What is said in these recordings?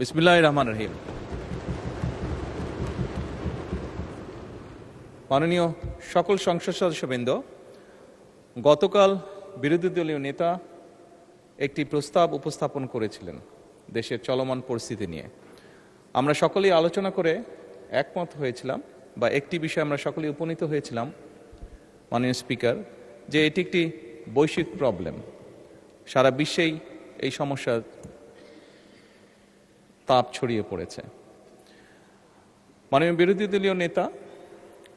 বিসমিল্লাহির রহমানির রহিম। মাননীয় সকল সংসদ সদস্যবৃন্দ, গতকাল বিরোধী দলীয় নেতা একটি প্রস্তাব উপস্থাপন করেছিলেন দেশের চলমান পরিস্থিতি নিয়ে। আমরা সকলেই আলোচনা করে একমত হয়েছিলাম, বা একটি বিষয়ে আমরা সকলেই উপনীত হয়েছিলাম মাননীয় স্পিকার, যে এটি একটি বৈশ্বিক প্রবলেম। সারা বিশ্বেই এই সমস্যার তাপ ছড়িয়ে পড়েছে। মাননীয় বিরোধী দলীয় নেতা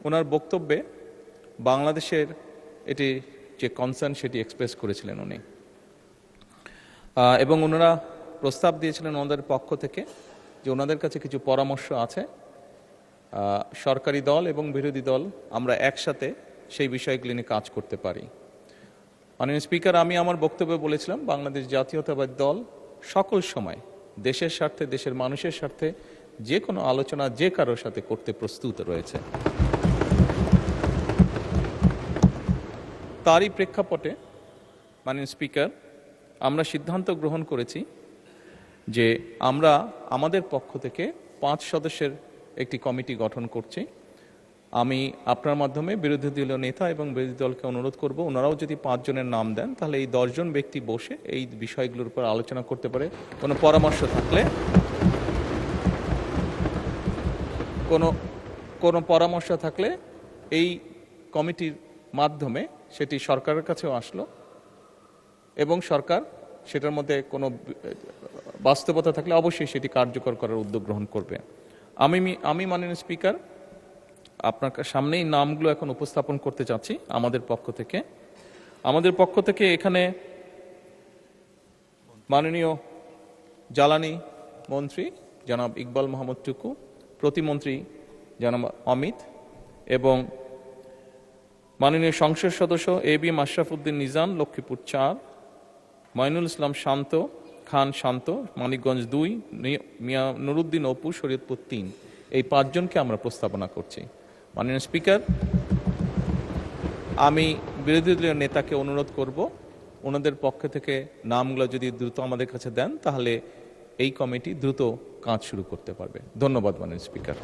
ওনার বক্তব্যে বাংলাদেশের এটি যে কনসার্ন সেটি এক্সপ্রেস করেছিলেন উনি, এবং ওনারা প্রস্তাব দিয়েছিলেন ওনাদের পক্ষ থেকে যে ওনাদের কাছে কিছু পরামর্শ আছে। সরকারি দল এবং বিরোধী দল আমরা একসাথে সেই বিষয়গুলি নিয়ে কাজ করতে পারি। মাননীয় স্পিকার, আমি আমার বক্তব্যে বলেছিলাম বাংলাদেশ জাতীয়তাবাদী দল সকল সময় দেশের স্বার্থে, দেশের মানুষের স্বার্থে যে কোনো আলোচনা যে কারোর সাথে করতে প্রস্তুত রয়েছে। তারই প্রেক্ষাপটে মাননীয় স্পিকার, আমরা সিদ্ধান্ত গ্রহণ করেছি যে আমরা আমাদের পক্ষ থেকে 5 সদস্যের একটি কমিটি গঠন করছি। আমি আপনার মাধ্যমে বিরোধী দলীয় নেতা এবং বিরোধী দলকে অনুরোধ করব, ওনারাও যদি 5 জনের নাম দেন তাহলে এই 10 জন ব্যক্তি বসে এই বিষয়গুলোর উপর আলোচনা করতে পারে। কোনো পরামর্শ থাকলে কোনো পরামর্শ থাকলে এই কমিটির মাধ্যমে সেটি সরকারের কাছেও আসলো, এবং সরকার সেটার মধ্যে কোনো বাস্তবতা থাকলে অবশ্যই সেটি কার্যকর করার উদ্যোগ গ্রহণ করবে। আমি মাননীয় স্পিকার আপনার সামনেই নামগুলো এখন উপস্থাপন করতে চাচ্ছি আমাদের পক্ষ থেকে। এখানে মাননীয় জ্বালানি মন্ত্রী জনাব ইকবাল মোহাম্মদ টুকু, প্রতিমন্ত্রী জনাব অমিত, এবং মাননীয় সংসদ সদস্য এ.বি.এম. আশরাফ উদ্দিন নিজাম, লক্ষ্মীপুর 4, মঈনুল ইসলাম খান শান্ত, মানিকগঞ্জ 2, মিয়া নুরুদ্দিন অপু, শরীয়তপুর 3। এই 5 জনকে আমরা প্রস্তাবনা করছি। মাননীয় স্পিকার, আমি বিরোধী দলীয় নেতাকে অনুরোধ করব ওনাদের পক্ষ থেকে নামগুলো যদি দ্রুত আমাদের কাছে দেন তাহলে এই কমিটি দ্রুত কাজ শুরু করতে পারবে। ধন্যবাদ মাননীয় স্পিকার।